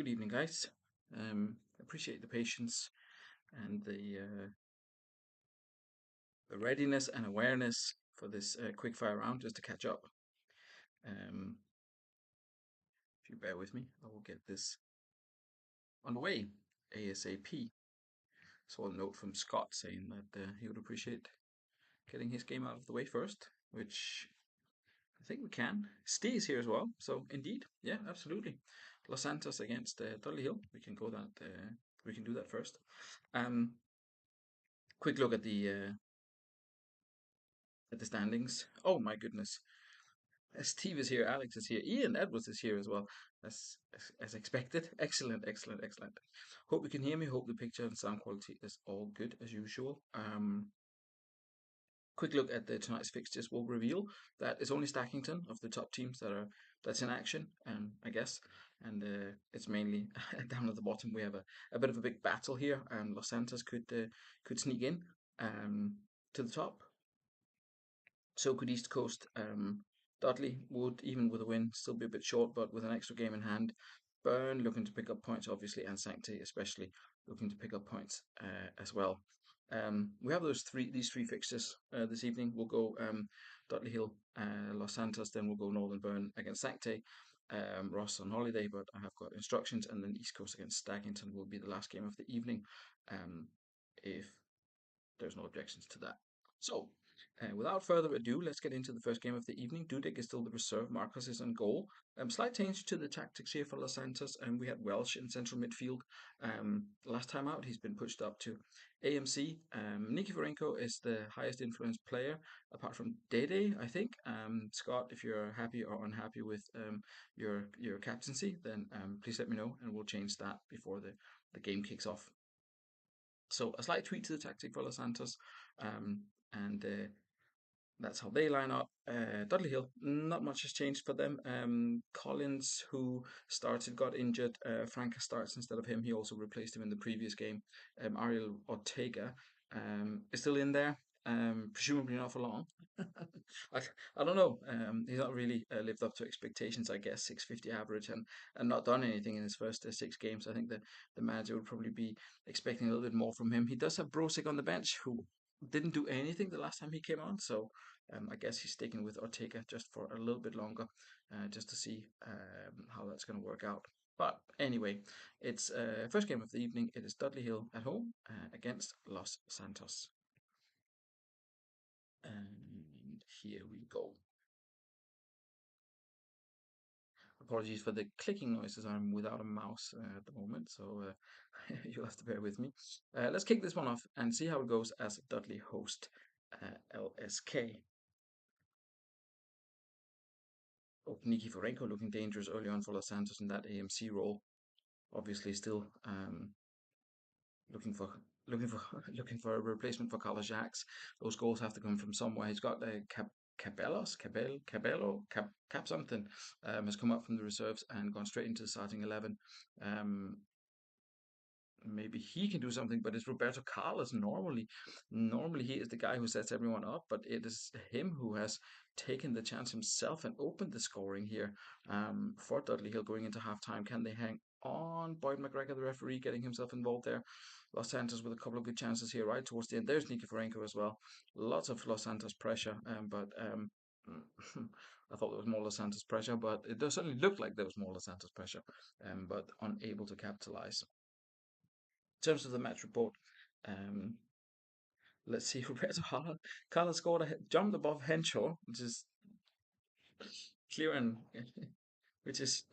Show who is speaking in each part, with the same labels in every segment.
Speaker 1: Good evening, guys. Appreciate the patience and the readiness and awareness for this quick fire round just to catch up. Um, if you bear with me, I will get this on the way ASAP. Saw a note from Scott saying that he would appreciate getting his game out of the way first, which I think we can. Steve is here as well, so indeed, yeah, absolutely. Los Santos against Dudley Hill. We can go that. We can do that first. Um, quick look at the standings. Oh my goodness. Steve is here, Alex is here, Ian Edwards is here as well, as expected. Excellent, excellent, excellent. Hope you can hear me. Hope the picture and sound quality is all good as usual. Quick look at the tonight's fixtures will reveal that it's only Stackington of the top teams that's in action, I guess, and it's mainly down at the bottom. We have a bit of a big battle here, and Los Santos could sneak in to the top. So could East Coast. Dudley would, even with a win, still be a bit short, but with an extra game in hand, Burn looking to pick up points, obviously, and Sanctity especially looking to pick up points as well. We have these three fixtures this evening. We'll go Dudley Hill, Los Santos, then we'll go Northern Burn against Sanctity. Ross on holiday, but I have got instructions, and then East Coast against Stackington will be the last game of the evening, if there's no objections to that. So, without further ado, let's get into the first game of the evening. Dudek is still the reserve. Marcus is on goal. Slight change to the tactics here for Los Santos, and we had Welsh in central midfield. Last time out, he's been pushed up to AMC. Nikiforenko is the highest influence player, apart from Dede, I think. Scott, if you're happy or unhappy with your captaincy, then please let me know, and we'll change that before the game kicks off. So a slight tweak to the tactic for Los Santos, and that's how they line up. Dudley Hill, not much has changed for them. Collins, who started, got injured. Franca starts instead of him. He also replaced him in the previous game. Ariel Ortega is still in there. Presumably not for long. I, I don't know. He's not really lived up to expectations, I guess. 650 average and not done anything in his first six games. I think the manager would probably be expecting a little bit more from him. He does have Brosik on the bench, who didn't do anything the last time he came on. So I guess he's sticking with Ortega just for a little bit longer, just to see how that's going to work out. But anyway, it's first game of the evening. It is Dudley Hill at home against Los Santos. And here we go. Apologies for the clicking noises. I'm without a mouse at the moment, so you'll have to bear with me. Let's kick this one off and see how it goes as Dudley host LSK. Oh, Nikiforenko looking dangerous early on for Los Santos in that AMC role. Obviously, still looking for looking for a replacement for Carlos Jacques. Those goals have to come from somewhere. He's got Cap something has come up from the reserves and gone straight into the starting 11. Maybe he can do something, but it's Roberto Carlos. Normally he is the guy who sets everyone up, but it is him who has taken the chance himself and opened the scoring here for Dudley Hill going into halftime. Can they hang on? Boyd McGregor, the referee, getting himself involved there. Los Santos with a couple of good chances here right towards the end. There's Nikiforenko as well. Lots of Los Santos pressure, but I thought there was more Los Santos pressure, but it does certainly look like there was more Los Santos pressure, but unable to capitalize. In terms of the match report, um, let's see. Roberto Carlos scored jumped above Henshaw, which is clear and which is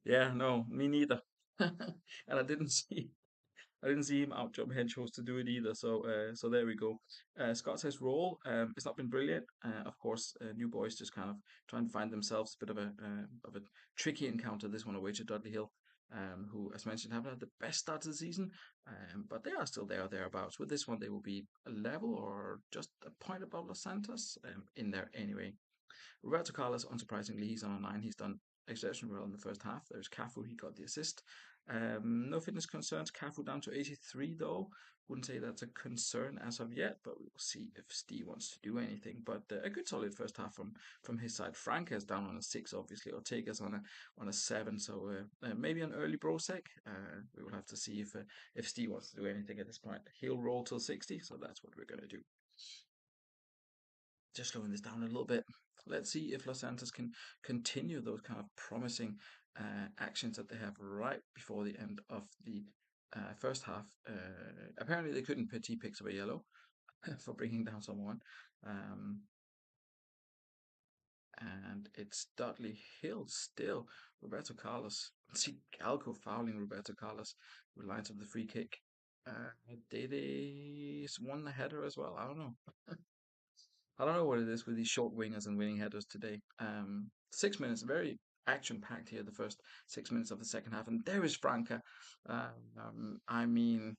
Speaker 1: yeah, no, me neither. And I didn't see him out jump Henshaw's to do it either. So there we go. Scott says roll. It's not been brilliant. Of course, new boys just kind of trying to find themselves. A bit of a tricky encounter. This one away to Dudley Hill, who, as mentioned, haven't had the best start to the season, but they are still there or thereabouts. With this one, they will be a level or just a point above Los Santos in there anyway. Roberto Carlos, unsurprisingly, he's on a 9. He's done exceptionally well in the first half. There's Cafu, he got the assist. No fitness concerns. Cafu down to 83 though. Wouldn't say that's a concern as of yet, but we will see if Steve wants to do anything. But a good solid first half from his side. Frank is down on a 6, obviously. Ortega's on a 7, so maybe an early Brosec. We will have to see if Steve wants to do anything at this point. He'll roll till 60, so that's what we're gonna do. Just slowing this down a little bit. Let's see if Los Santos can continue those kind of promising actions that they have right before the end of the first half. Apparently, they couldn't. Petit picks up a yellow for bringing down someone. Um, and it's Dudley Hill still. Roberto Carlos. See Galco fouling Roberto Carlos who lines up the free kick. Dede's won the header as well. I don't know what it is with these short wingers and winning headers today. 6 minutes, very action packed here, the first 6 minutes of the second half. And there is Franca. I mean,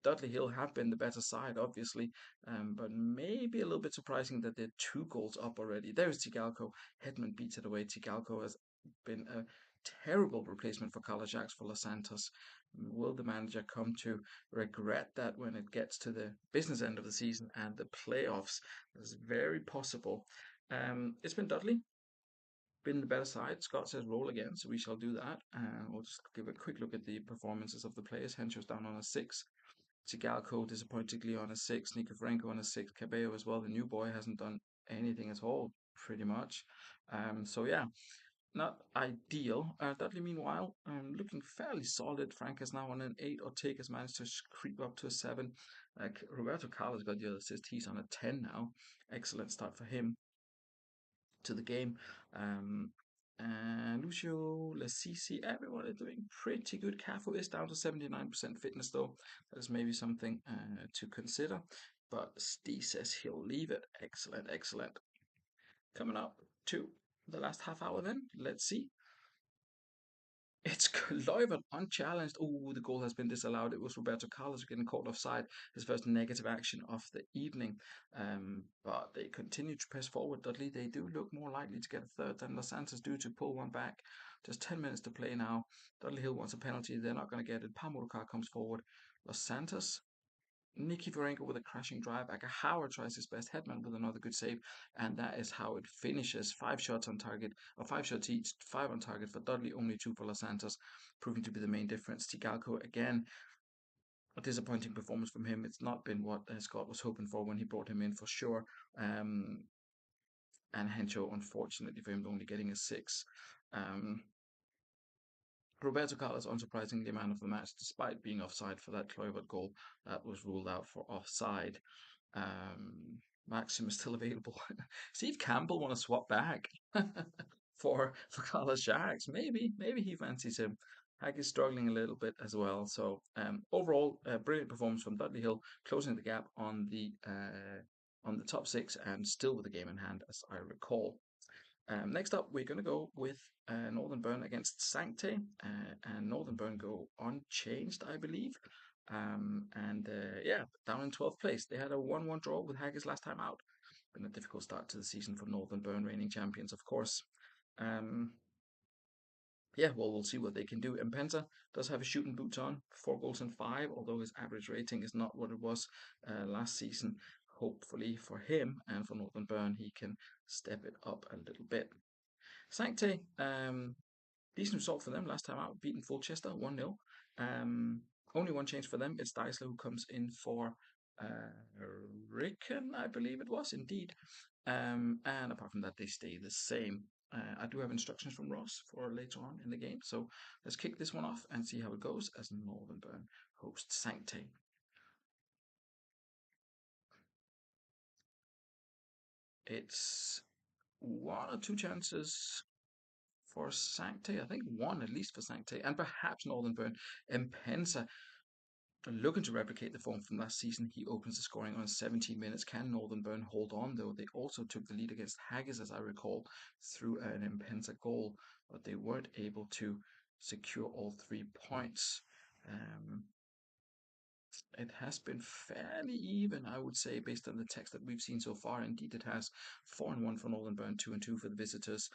Speaker 1: Dudley Hill have been the better side, obviously, but maybe a little bit surprising that they're 2 goals up already. There's Tigalco. Hedman beats it away. Tigalco has been a terrible replacement for Carlos Jacques for Los Santos. Will the manager come to regret that when it gets to the business end of the season and the playoffs? It's very possible. It's been Dudley, been the better side. Scott says roll again, so we shall do that. We'll just give a quick look at the performances of the players. Hencho's down on a 6. Tigalco disappointingly on a 6. Nikoforenko on a 6. Cabello as well. The new boy hasn't done anything at all, pretty much. So yeah, not ideal. Dudley, meanwhile, looking fairly solid. Frank is now on an 8. Ortega has managed to creep up to a 7. Roberto Carlos got the other assist. He's on a 10 now. Excellent start for him to the game. And Lucio, Lasisi, everyone is doing pretty good. Cafu is down to 79% fitness though. That is maybe something to consider. But Steve says he'll leave it. Excellent, excellent. Coming up to the last half hour then. Let's see. It's Kluivert unchallenged. Oh, the goal has been disallowed. It was Roberto Carlos getting caught offside. His first negative action of the evening. But they continue to press forward. Dudley, they do look more likely to get a third than Los Santos do to pull one back. Just 10 minutes to play now. Dudley Hill wants a penalty. They're not going to get it. Pamukar comes forward. Los Santos Nikoforenko with a crashing drive. Aka Howard tries his best. Hedman with another good save. And that is how it finishes. 5 shots on target, or 5 shots each, 5 on target for Dudley, only 2 for Los Santos, proving to be the main difference. Tigalco, again, a disappointing performance from him. It's not been what Scott was hoping for when he brought him in, for sure. And Hencho, unfortunately for him, only getting a 6. Um, Roberto Carlos, unsurprisingly, man of the match, despite being offside for that Kluivert goal that was ruled out for offside. Maxim is still available. Steve Campbell want to swap back for Carlos Jacques. Maybe he fancies him. Hack is struggling a little bit as well. So overall, brilliant performance from Dudley Hill, closing the gap on the top 6 and still with the game in hand, as I recall. Next up, we're going to go with Northern Burn against Sancte, and Northern Burn go unchanged, I believe. Yeah, down in 12th place. They had a 1-1 draw with Haggis last time out. Been a difficult start to the season for Northern Burn, reigning champions, of course. Yeah, well, we'll see what they can do. Mpenza does have a shooting boots on, 4 goals and 5, although his average rating is not what it was last season. Hopefully for him and for Northern Burn, he can step it up a little bit. Sancte, decent result for them last time out, beating Fulchester 1-0. Only one change for them. It's Deisler who comes in for Ricken, I believe it was, indeed. And apart from that, they stay the same. I do have instructions from Ross for later on in the game, so let's kick this one off and see how it goes as Northern Burn hosts Sancte. It's 1 or 2 chances for Sancte. I think 1 at least for Sancte, and perhaps Northern Burn. Mpensa looking to replicate the form from last season. He opens the scoring on 17 minutes. Can Northern Burn hold on, though? They also took the lead against Haggis, as I recall, through an Mpensa goal, but they weren't able to secure all 3 points. It has been fairly even, I would say, based on the text that we've seen so far. Indeed, it has 4-1 for Northern Burn, 2-2 for the visitors.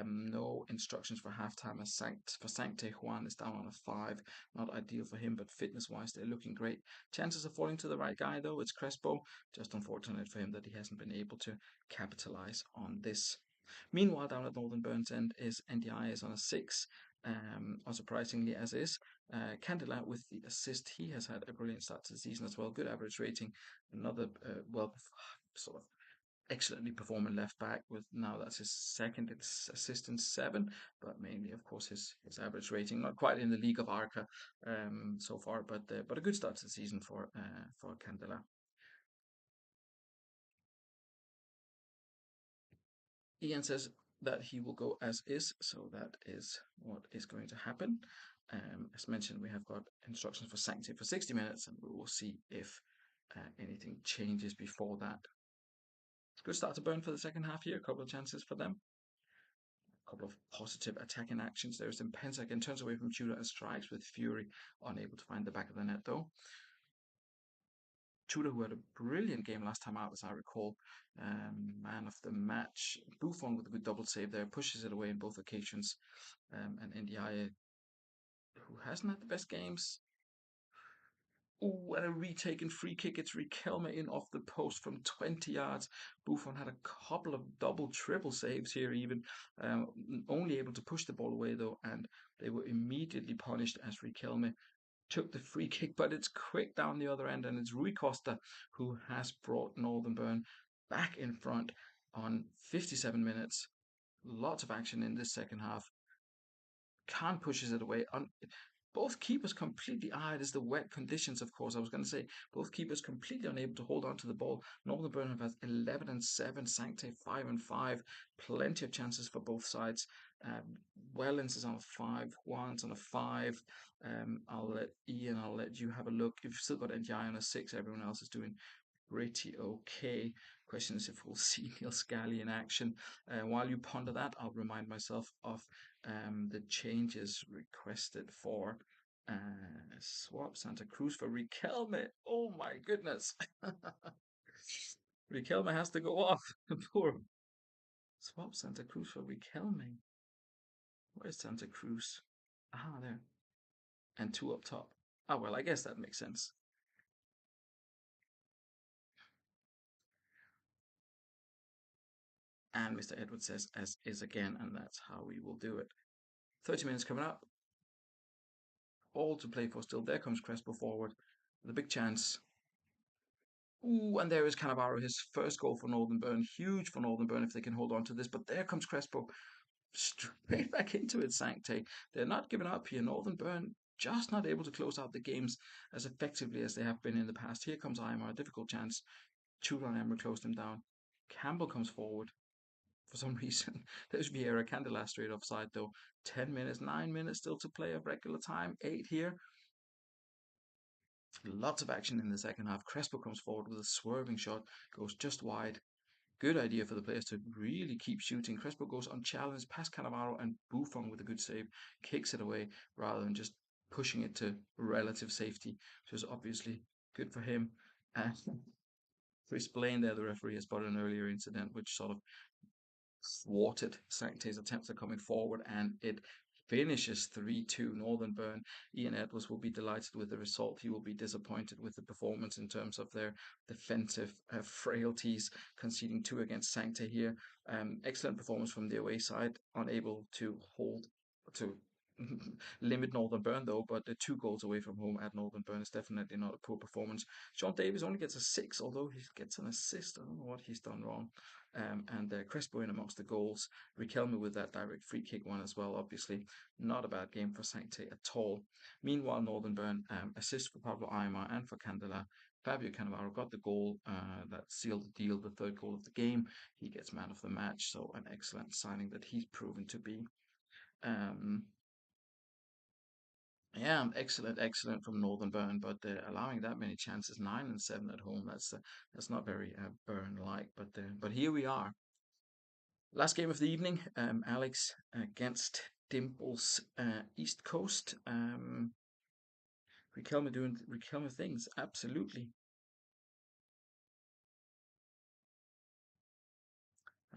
Speaker 1: No instructions for halftime. As for Sancte Juan is down on a 5. Not ideal for him, but fitness-wise, they're looking great. Chances of falling to the right guy, though, it's Crespo. Just unfortunate for him that he hasn't been able to capitalize on this. Meanwhile, down at Northern Burns End is NDI is on a 6. Unsurprisingly, as is. Candela with the assist. He has had a brilliant start to the season as well. Good average rating. Another, sort of excellently performing left back with now that's his second assist in 7, but mainly, of course, his average rating. Not quite in the league of Arca so far, but a good start to the season for Candela. Ian says that he will go as is, so that is what is going to happen. As mentioned, we have got instructions for Sanctity for 60 minutes, and we will see if anything changes before that. Good start to Burn for the second half here. A couple of chances for them. A couple of positive attacking actions. There's Impensa again, turns away from Tudor and strikes with Fury, unable to find the back of the net though. Tudor, who had a brilliant game last time out, as I recall, man of the match. Buffon with a good double save there, pushes it away in both occasions. And NDI, who hasn't had the best games. Ooh, and a retaken free kick. It's Riquelme in off the post from 20 yards. Buffon had a couple of double, triple saves here, even um, only able to push the ball away though, and they were immediately punished as Riquelme took the free kick, but it's quick down the other end, and it's Rui Costa who has brought Northern Burn back in front on 57 minutes. Lots of action in this second half. Khan pushes it away. Both keepers completely. It is the wet conditions, of course. I was going to say both keepers completely unable to hold on to the ball. Northern Burnham has 11 and 7, Sancte 5 and 5. Plenty of chances for both sides. Wellens is on a 5, Juan's on a 5. I'll let Ian, I'll let you have a look. You've still got NGI on a 6. Everyone else is doing pretty okay. Question is if we'll see Neil Scally in action. While you ponder that, I'll remind myself of the changes requested for swap Santa Cruz for Riquelme. Oh my goodness. Riquelme has to go off. Poor swap Santa Cruz for Riquelme. Where's Santa Cruz? There. And 2 up top. Well, I guess that makes sense. And Mr. Edwards says as is again, and that's how we will do it. 30 minutes coming up. All to play for still. There comes Crespo forward. The big chance. Ooh, and there is Cannavaro, his first goal for Northern Burn. Huge for Northern Burn if they can hold on to this. But there comes Crespo straight back into it, Sancte. They're not giving up here. Northern Burn just not able to close out the games as effectively as they have been in the past. Here comes Aymar, a difficult chance. Tudor and Emmer closed him down. Campbell comes forward. For some reason, there's Vieira Candela straight offside though. 10 minutes, 9 minutes still to play of regular time. 8 here. Lots of action in the second half. Crespo comes forward with a swerving shot, goes just wide. Good idea for the players to really keep shooting. Crespo goes unchallenged past Cannavaro, and Buffon with a good save kicks it away rather than just pushing it to relative safety, which is obviously good for him. And Chris Blaine there, the referee, has spotted an earlier incident which sort of thwarted Sancte's attempts at coming forward, and it finishes 3-2 Northern Burn. Ian Edwards will be delighted with the result. He will be disappointed with the performance in terms of their defensive frailties, conceding 2 against Sancte here. Excellent performance from the away side, unable to hold to limit Northern Burn though, but the 2 goals away from home at Northern Burn is definitely not a poor performance. Sean Davis only gets a 6, although he gets an assist. I don't know what he's done wrong. And Crespo in amongst the goals. Riquelme with that direct free kick one as well. Obviously, not a bad game for Sancte at all. Meanwhile, Northern Burn assist for Pablo Aymar and for Candela. Fabio Cannavaro got the goal that sealed the deal, the 3rd goal of the game. He gets man of the match, so an excellent signing that he's proven to be. Yeah, excellent from Northern Burn, but allowing that many chances, 9 and 7 at home, that's not very Burn-like. But here we are. Last game of the evening, Alex against Dimples East Coast. Riquelme doing Riquelme things. Absolutely,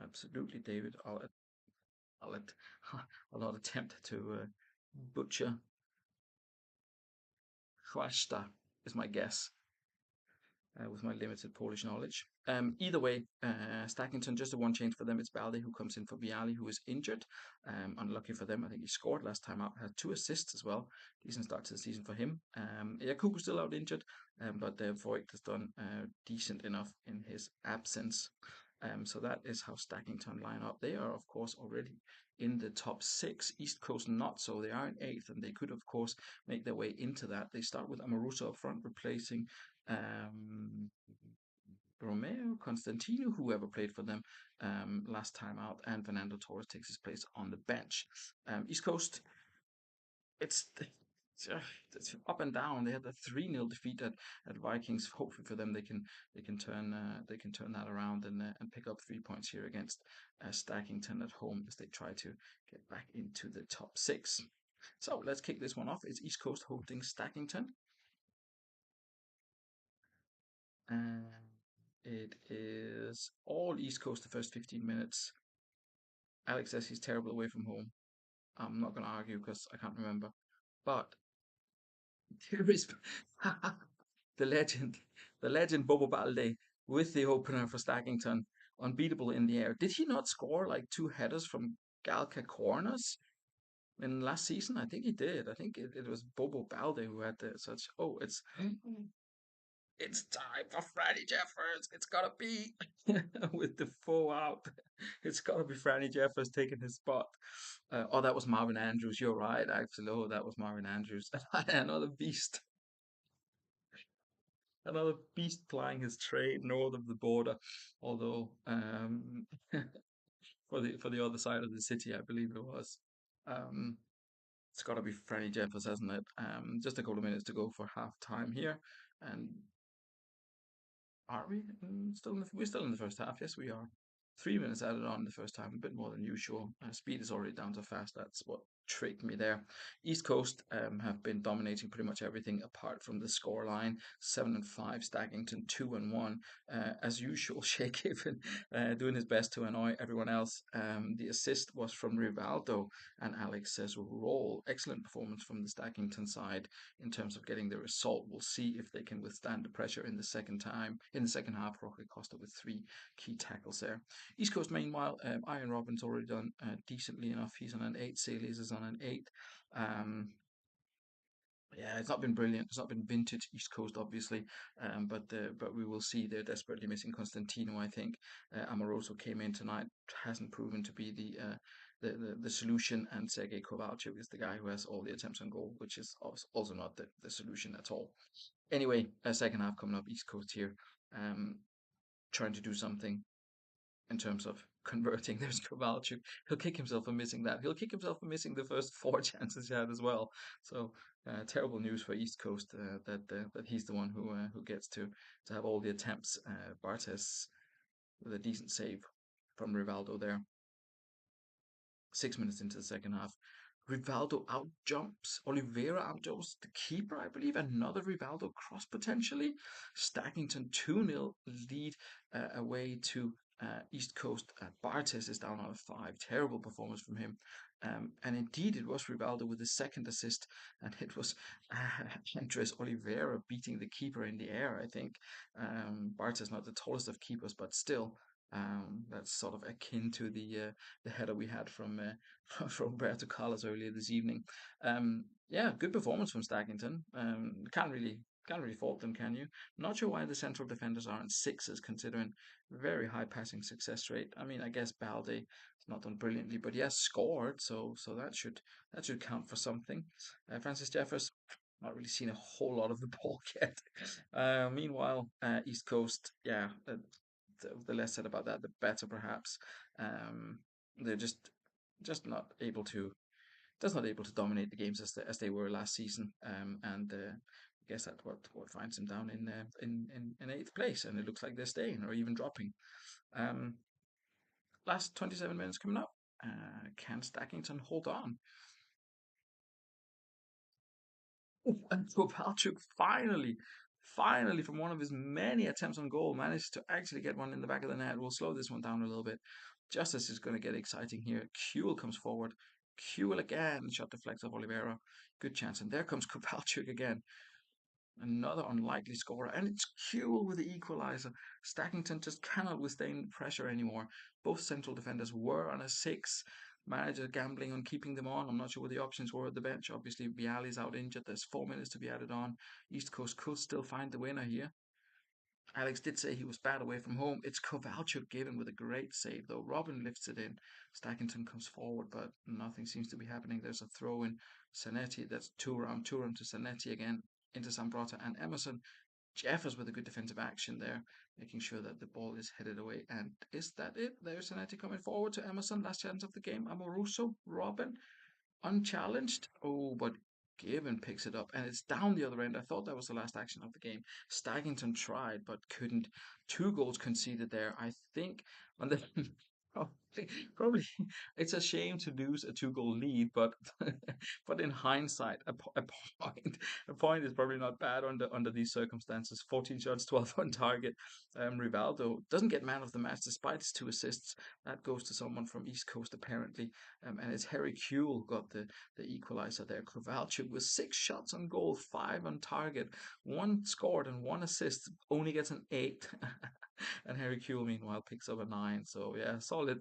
Speaker 1: absolutely, David. I'll let I'll not attempt to butcher Chwasta is my guess. With my limited Polish knowledge. Either way, Stackington, just the one change for them. It's Balde who comes in for Viali, who is injured. Unlucky for them. I think he scored last time out, had 2 assists as well. Decent start to the season for him. Yakubu's still out injured, but Voigt has done decent enough in his absence. So that is how Stackington line up. They are, of course, already in the top six. East Coast not so. They are in eighth, and they could, of course, make their way into that. They start with Amoruso up front, replacing um, Romeo, Constantino, whoever played for them last time out, and Fernando Torres takes his place on the bench. East Coast, it's uh, it's up and down. They had a 3-0 defeat at Vikings. Hopefully for them, they can turn that around and pick up 3 points here against Stackington at home as they try to get back into the top six. So let's kick this one off. It's East Coast hosting Stackington. And it is all East Coast the first 15 minutes. Alex says he's terrible away from home. I'm not going to argue because I can't remember. But there is the legend, the legend Bobo Balde with the opener for Stackington, unbeatable in the air. Did he not score like 2 headers from Galca corners in last season? I think he did. I think it was Bobo Balde who had such. Oh, it's time for Franny Jeffers. It's gotta be with the full out. It's gotta be Franny Jeffers taking his spot. Oh, that was Marvin Andrews. You're right, actually. Oh, that was Marvin Andrews. Another beast. Another beast plying his trade north of the border. Although for the other side of the city, I believe it was. Um, it's got to be Franny Jeffers, hasn't it? Just a couple of minutes to go for half time here, and are we still we're still in the first half? Yes, we are. 3 minutes added on in the first half, a bit more than usual. Speed is already down to fast. That's what tricked me there. East Coast have been dominating pretty much everything apart from the score line. 7-5, Stackington 2-1. As usual, Shea Given doing his best to annoy everyone else. The assist was from Rivaldo, and Alex says roll. Excellent performance from the Stackington side in terms of getting the result. We'll see if they can withstand the pressure in the second half. Roque Costa with 3 key tackles there. East Coast, meanwhile, Iron Robin's already done decently enough. He's on an 8. Saliers is on an 8. Um, yeah, it's not been brilliant. It's not been vintage East Coast, obviously, but we will see. They're desperately missing Constantino. I think Amoroso came in tonight, hasn't proven to be the solution, and Sergei Kovalchuk is the guy who has all the attempts on goal, which is also not the solution at all. Anyway, second half coming up, East Coast here, um, trying to do something in terms of converting. There's Kovalchuk. He'll kick himself for missing that. He'll kick himself for missing the first 4 chances he had as well. So terrible news for East Coast that he's the one who gets to have all the attempts. Bartes with a decent save from Rivaldo there. 6 minutes into the second half. Rivaldo out jumps. Oliveira out jumps the keeper, I believe. Another Rivaldo cross potentially. Stackington 2-0 lead away to East Coast. Bartes is down on a 5. Terrible performance from him. And indeed, it was Rivaldo with the second assist, and it was Andres Oliveira beating the keeper in the air, I think. Bartes not the tallest of keepers, but still. That's sort of akin to the header we had from from Roberto Carlos earlier this evening. Yeah, good performance from Stackington. Can't really fault them, can you? Not sure why the central defenders aren't sixes, considering very high passing success rate. I mean, I guess Balde has not done brilliantly, but he has scored, so that should count for something. Francis Jeffers, not really seen a whole lot of the ball yet. Meanwhile, East Coast, yeah, the less said about that, the better, perhaps. They're just not able to dominate the games as they were last season. And I guess that's what finds them down in eighth place, and it looks like they're staying or even dropping. Um, Last 27 minutes coming up. Can Stackington hold on? And Kovalchuk finally, from one of his many attempts on goal, managed to actually get one in the back of the net. We'll slow this one down a little bit. Just as it's going to get exciting here, Kuhl comes forward. Kuhl again, shot deflects off Oliveira. Good chance. And there comes Kovalchuk again. Another unlikely scorer, and it's Kuhl with the equaliser. Stackington just cannot withstand pressure anymore. Both central defenders were on a six. Manager gambling on keeping them on. I'm not sure what the options were at the bench. Obviously, Viali's out injured. There's 4 minutes to be added on. East Coast could still find the winner here. Alex did say he was bad away from home. It's Kovalchuk given with a great save, though. Robin lifts it in. Stackington comes forward, but nothing seems to be happening. There's a throw in. Zanetti, that's Turam to Zanetti again into Sambrota and Emerson. Jeffers with a good defensive action there, making sure that the ball is headed away. And is that it? There's Zanetti coming forward to Emerson. Last chance of the game. Amoruso, Robin unchallenged. Oh, but Given picks it up and it's down the other end. I thought that was the last action of the game. Staggington tried but couldn't. 2 goals conceded there. I think on the probably it's a shame to lose a 2 goal lead, but but in hindsight, point a point is probably not bad under these circumstances. 14 shots, 12 on target. Rivaldo doesn't get man of the match despite his 2 assists. That goes to someone from East Coast apparently, and it's Harry Kuehl got the equaliser there. Kovalchuk with 6 shots on goal, 5 on target, one scored and 1 assist, only gets an 8. And Harry Kuehl meanwhile picks up a 9. So yeah, solid.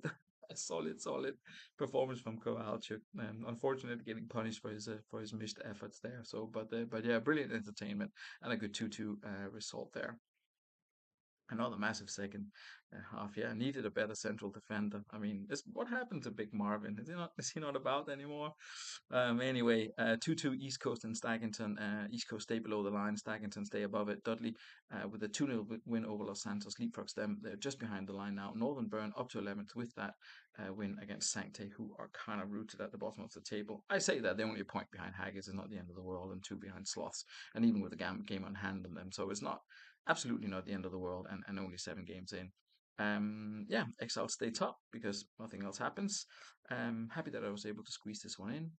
Speaker 1: Solid performance from Kovalchuk. Unfortunately, getting punished for his missed efforts there. So, but yeah, brilliant entertainment and a good 2-2 result there. Another massive second half. Yeah, needed a better central defender. I mean, what happened to Big Marvin? Is he not about anymore? Anyway, 2-2 East Coast and Staggington. East Coast stay below the line. Staggington stay above it. Dudley with a 2-0 win over Los Santos leapfrogs them. They're just behind the line now. Northern Burn up to 11th with that win against Sancte, who are kind of rooted at the bottom of the table. I say that they're only a point behind Haggis. Is not the end of the world, and 2 behind Sloths, and even with the game on hand on them. So it's not absolutely not the end of the world, and only 7 games in. Yeah, Exiles stay top because nothing else happens. Happy that I was able to squeeze this one in.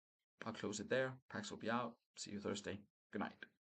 Speaker 1: I'll close it there. Pax will be out. See you Thursday. Good night.